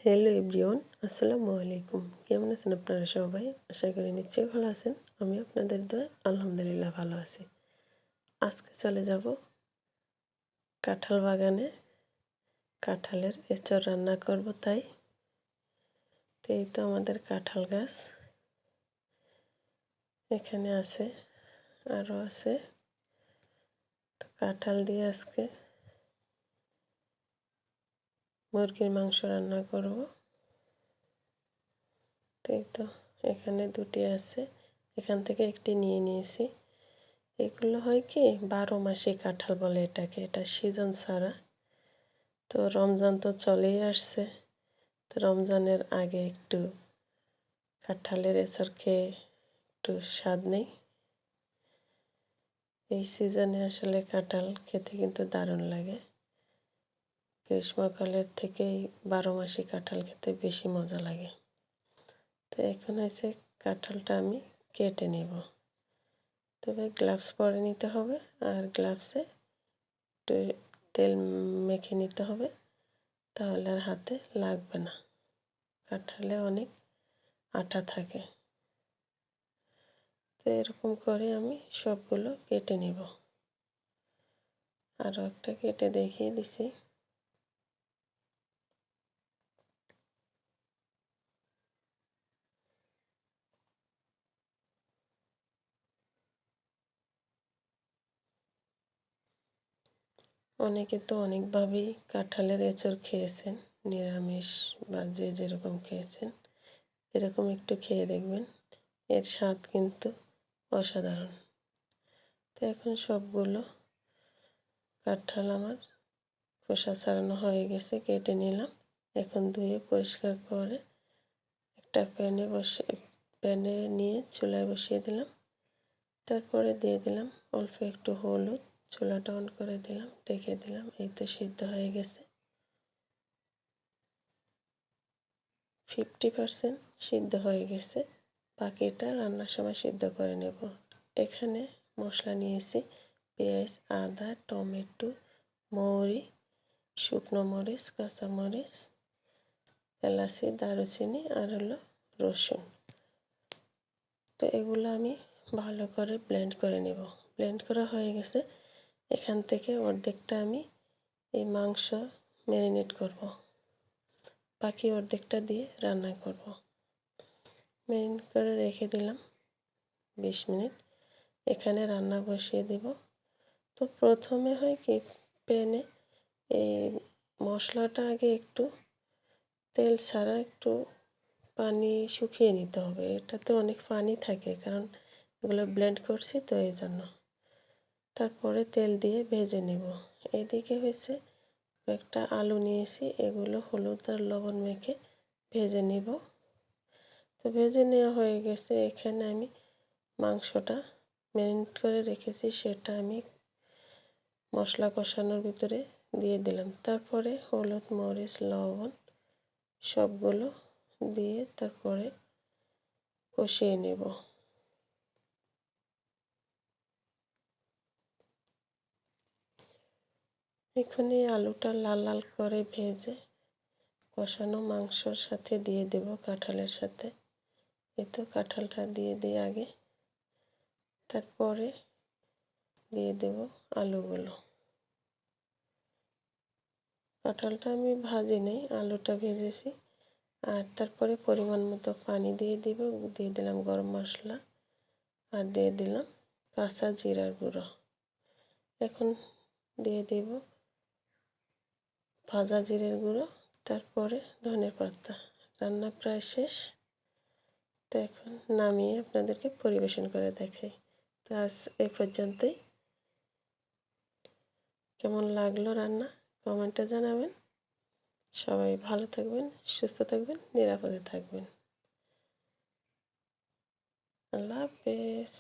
Hello everyone, আসসালামু আলাইকুম। কেমন আছেন আপনারা সবাই? আশা করি নিশ্চয়ই ভালো আছেন। আমি আপনাদের দোয়ায় আলহামদুলিল্লাহ ভালো আছি। আজকে চলে যাব কাঁঠাল বাগানে। কাঁঠালের এঁচড় রান্না করব তাই। তো এই তো আমাদের কাঁঠাল গাছ এখানে আছে, আরও আছে। তো কাঁঠাল দিয়ে আজকে মুরগির মাংস রান্না করব। তো এই তো এখানে দুটি আছে, এখান থেকে একটি নিয়ে নিয়েছি। এগুলো হয় কি 12 মাসে কাঁঠাল বলে এটাকে, এটা সিজন ছাড়া। তো রমজান তো চলেই আসছে, তো রমজানের আগে একটু কাঁঠালের এঁচড় খেয়ে একটু স্বাদ নেই। এই সিজনে আসলে কাঁঠাল খেতে কিন্তু দারুণ লাগে। গ্রীষ্মকালের থেকে এই 12 মাসে কাঁঠাল খেতে বেশি মজা লাগে। তো এখন হয়েছে কাঁঠালটা আমি কেটে নেব। তবে গ্লাভস পরে নিতে হবে, আর গ্লাভসে একটু তেল মেখে নিতে হবে, তাহলে আর হাতে লাগবে না। কাঁঠালে অনেক আঠা থাকে। তো এরকম করে আমি সবগুলো কেটে নেব। আরও একটা কেটে দেখিয়ে দিছি। অনেকে তো অনেকভাবেই কাঁঠালের এঁচড় খেয়েছেন, নিরামিষ বা যে যেরকম খেয়েছেন, এরকম একটু খেয়ে দেখবেন, এর স্বাদ কিন্তু অসাধারণ। তো এখন সবগুলো কাঁঠাল আমার খোসা ছাড়ানো হয়ে গেছে, কেটে নিলাম। এখন ধুয়ে পরিষ্কার করে একটা প্যানে নিয়ে চুলায় বসিয়ে দিলাম। তারপরে দিয়ে দিলাম অল্প একটু হলুদ, চুলাটা অন করে দিলাম, ঢেকে দিলাম। এই তো সিদ্ধ হয়ে গেছে, 50% সিদ্ধ হয়ে গেছে। বাকিটা রান্নার সময় সিদ্ধ করে নেব। এখানে মশলা নিয়েছি পেঁয়াজ, আদা, টমেটো, মৌরি, শুকনো মরিচ, কাঁচামরিচ, এলাচি, দারুচিনি আর হলো রসুন। তো এগুলো আমি ভালো করে ব্লেন্ড করে নেব। ব্লেন্ড করা হয়ে গেছে। এখান থেকে অর্ধেকটা আমি এই মাংস ম্যারিনেট করব, বাকি অর্ধেকটা দিয়ে রান্না করব। ম্যারিনেট করে রেখে দিলাম 20 মিনিট। এখানে রান্না বসিয়ে দেব। তো প্রথমে হয় কি, প্যানে এই মশলাটা আগে একটু তেল ছাড়া একটু পানি শুকিয়ে নিতে হবে। এটাতে অনেক পানি থাকে, কারণ এগুলো ব্লেন্ড করছি তো এই জন্য। তারপরে তেল দিয়ে ভেজে নেব। এদিকে হয়েছে একটা আলু নিয়েছি, এগুলো হলুদ আর লবণ মেখে ভেজে নেব। তো ভেজে নেওয়া হয়ে গেছে। এখানে আমি মাংসটা ম্যারিনেট করে রেখেছি, সেটা আমি মশলা কষানোর ভিতরে দিয়ে দিলাম। তারপরে হলুদ, মরিচ, লবণ সবগুলো দিয়ে তারপরে কষিয়ে নেব। এখানে আলুটা লাল লাল করে ভেজে কষানো মাংসর সাথে দিয়ে দেব, কাঁঠালের সাথে। এই তো কাঁঠালটা দিয়ে দিই আগে, তারপরে দিয়ে দেব আলুগুলো। কাঁঠালটা আমি ভাজি নেই, আলুটা ভেজেছি। আর তারপরে পরিমাণ মতো পানি দিয়ে দিব, দিয়ে দিলাম গরম মশলা, আর দিয়ে দিলাম কাঁচা জিরার গুঁড়ো। এখন দিয়ে দেব ভাজা জিরের গুঁড়ো, তারপরে ধনে পাতা। রান্না প্রায় শেষ। তো এখন নামিয়ে আপনাদেরকে পরিবেশন করে দেখাই। তো আজ এই পর্যন্তই। কেমন লাগলো রান্না কমেন্টে জানাবেন। সবাই ভালো থাকবেন, সুস্থ থাকবেন, নিরাপদে থাকবেন। আল্লাহ হাফেজ।